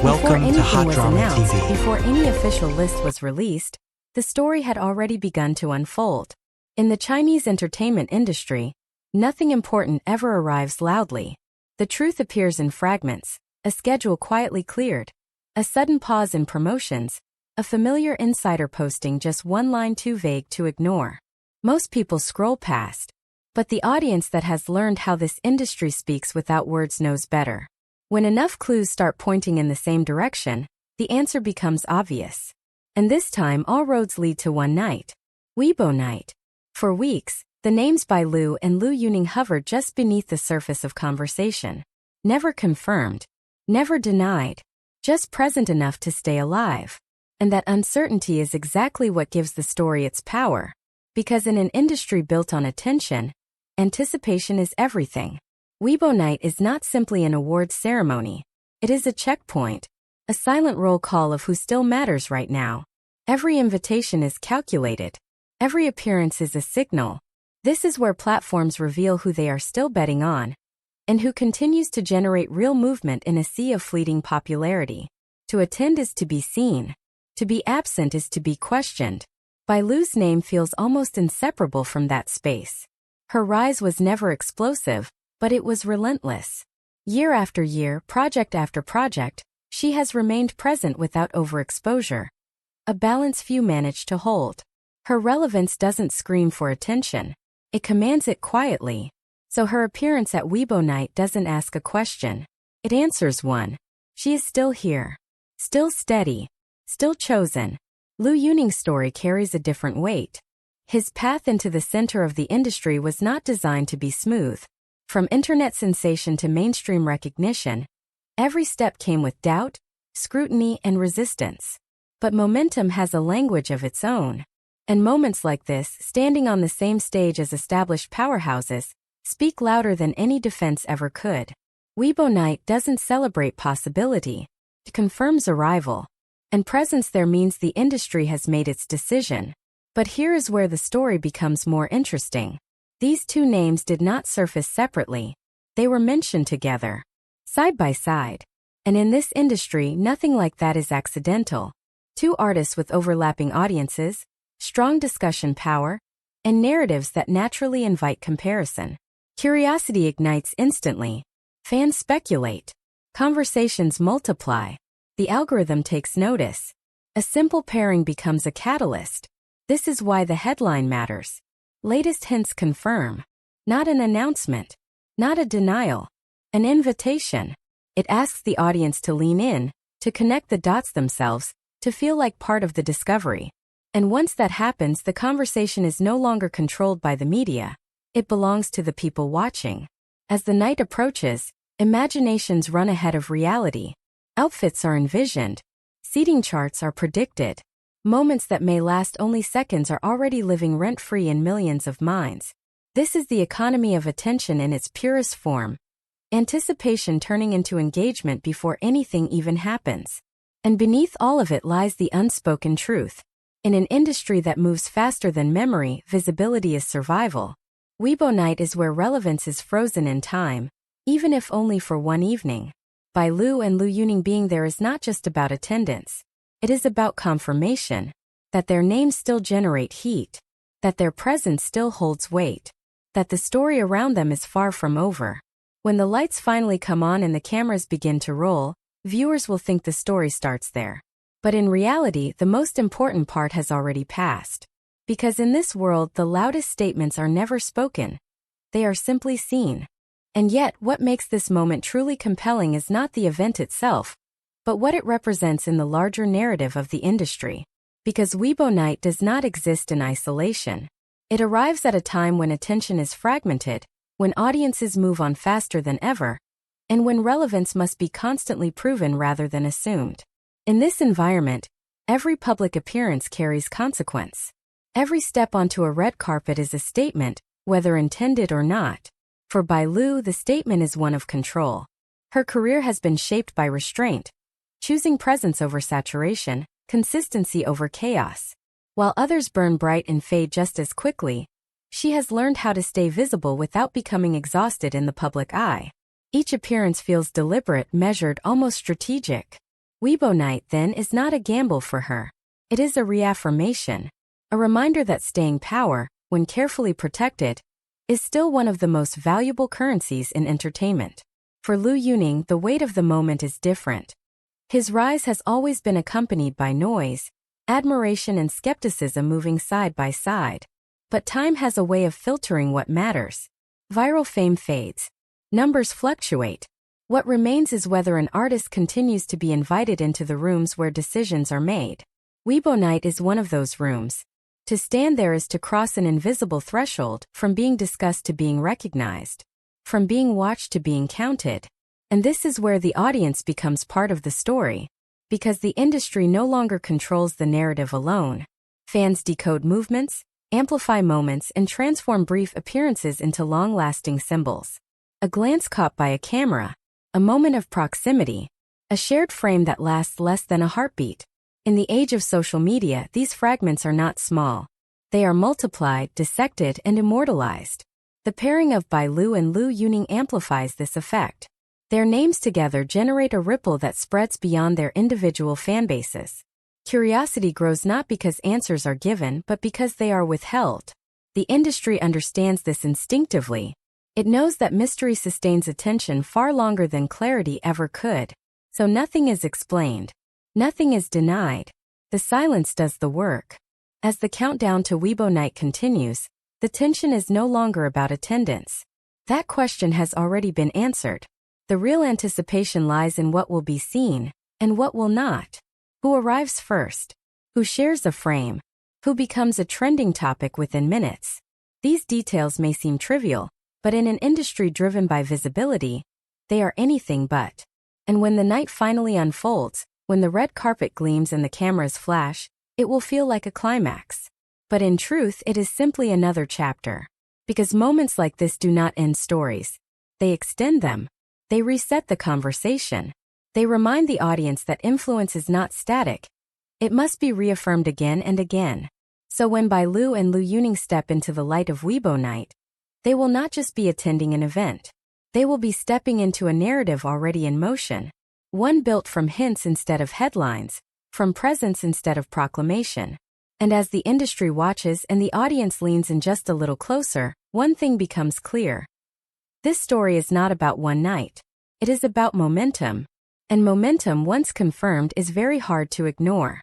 Welcome to Hot was Drama announced, TV. before any official list was released, the story had already begun to unfold. In the Chinese entertainment industry, nothing important ever arrives loudly. The truth appears in fragments, a schedule quietly cleared, a sudden pause in promotions, a familiar insider posting just one line too vague to ignore. Most people scroll past, but the audience that has learned how this industry speaks without words knows better. When enough clues start pointing in the same direction, the answer becomes obvious. And this time all roads lead to one night. Weibo Night. For weeks, the names Bai Lu and Liu Yuning hovered just beneath the surface of conversation. Never confirmed, never denied, just present enough to stay alive. And that uncertainty is exactly what gives the story its power. Because in an industry built on attention, anticipation is everything. Weibo Night is not simply an awards ceremony. It is a checkpoint, a silent roll call of who still matters right now. Every invitation is calculated. Every appearance is a signal. This is where platforms reveal who they are still betting on, and who continues to generate real movement in a sea of fleeting popularity. To attend is to be seen. To be absent is to be questioned. Bai Lu's name feels almost inseparable from that space. Her rise was never explosive, but it was relentless. Year after year, project after project, she has remained present without overexposure. A balance few manage to hold. Her relevance doesn't scream for attention. It commands it quietly. So her appearance at Weibo Night doesn't ask a question. It answers one. She is still here. Still steady. Still chosen. Liu Yuning's story carries a different weight. His path into the center of the industry was not designed to be smooth. From internet sensation to mainstream recognition, every step came with doubt, scrutiny, and resistance. But momentum has a language of its own. And moments like this, standing on the same stage as established powerhouses, speak louder than any defense ever could. Weibo Night doesn't celebrate possibility. It confirms arrival. And presence there means the industry has made its decision. But here is where the story becomes more interesting. These two names did not surface separately. They were mentioned together, side by side. And in this industry, nothing like that is accidental. Two artists with overlapping audiences, strong discussion power, and narratives that naturally invite comparison. Curiosity ignites instantly. Fans speculate. Conversations multiply. The algorithm takes notice. A simple pairing becomes a catalyst. This is why the headline matters. Latest hints confirm. Not an announcement. Not a denial. An invitation. It asks the audience to lean in, to connect the dots themselves, to feel like part of the discovery. And once that happens, the conversation is no longer controlled by the media. It belongs to the people watching. As the night approaches, imaginations run ahead of reality. Outfits are envisioned. Seating charts are predicted. Moments that may last only seconds are already living rent-free in millions of minds. This is the economy of attention in its purest form. Anticipation turning into engagement before anything even happens. And beneath all of it lies the unspoken truth. In an industry that moves faster than memory, visibility is survival. Weibo Night is where relevance is frozen in time, even if only for one evening. Bai Lu and Liu Yuning being there is not just about attendance. It is about confirmation, that their names still generate heat, that their presence still holds weight, that the story around them is far from over. When the lights finally come on and the cameras begin to roll, viewers will think the story starts there. But in reality, the most important part has already passed. Because in this world, the loudest statements are never spoken. They are simply seen. And yet, what makes this moment truly compelling is not the event itself, but what it represents in the larger narrative of the industry. Because Weibo Night does not exist in isolation. It arrives at a time when attention is fragmented, when audiences move on faster than ever, and when relevance must be constantly proven rather than assumed. In this environment, every public appearance carries consequence. Every step onto a red carpet is a statement, whether intended or not. For Bai Lu, the statement is one of control. Her career has been shaped by restraint, choosing presence over saturation, consistency over chaos. While others burn bright and fade just as quickly, she has learned how to stay visible without becoming exhausted in the public eye. Each appearance feels deliberate, measured, almost strategic. Weibo Night, then, is not a gamble for her. It is a reaffirmation, a reminder that staying power, when carefully protected, is still one of the most valuable currencies in entertainment. For Liu Yuning, the weight of the moment is different. His rise has always been accompanied by noise, admiration and skepticism moving side by side. But time has a way of filtering what matters. Viral fame fades. Numbers fluctuate. What remains is whether an artist continues to be invited into the rooms where decisions are made. Weibo Night is one of those rooms. To stand there is to cross an invisible threshold, from being discussed to being recognized, from being watched to being counted. And this is where the audience becomes part of the story, because the industry no longer controls the narrative alone. Fans decode movements, amplify moments, and transform brief appearances into long-lasting symbols. A glance caught by a camera, a moment of proximity, a shared frame that lasts less than a heartbeat. In the age of social media, these fragments are not small. They are multiplied, dissected, and immortalized. The pairing of Bai Lu and Liu Yuning amplifies this effect. Their names together generate a ripple that spreads beyond their individual fanbases. Curiosity grows not because answers are given, but because they are withheld. The industry understands this instinctively. It knows that mystery sustains attention far longer than clarity ever could. So nothing is explained. Nothing is denied. The silence does the work. As the countdown to Weibo Night continues, the tension is no longer about attendance. That question has already been answered. The real anticipation lies in what will be seen, and what will not. Who arrives first? Who shares a frame? Who becomes a trending topic within minutes? These details may seem trivial, but in an industry driven by visibility, they are anything but. And when the night finally unfolds, when the red carpet gleams and the cameras flash, it will feel like a climax. But in truth, it is simply another chapter. Because moments like this do not end stories. They extend them. They reset the conversation. They remind the audience that influence is not static. It must be reaffirmed again and again. So when Bai Lu and Liu Yuning step into the light of Weibo Night, they will not just be attending an event. They will be stepping into a narrative already in motion. One built from hints instead of headlines, from presence instead of proclamation. And as the industry watches and the audience leans in just a little closer, one thing becomes clear. This story is not about one night. It is about momentum. And momentum, once confirmed, is very hard to ignore.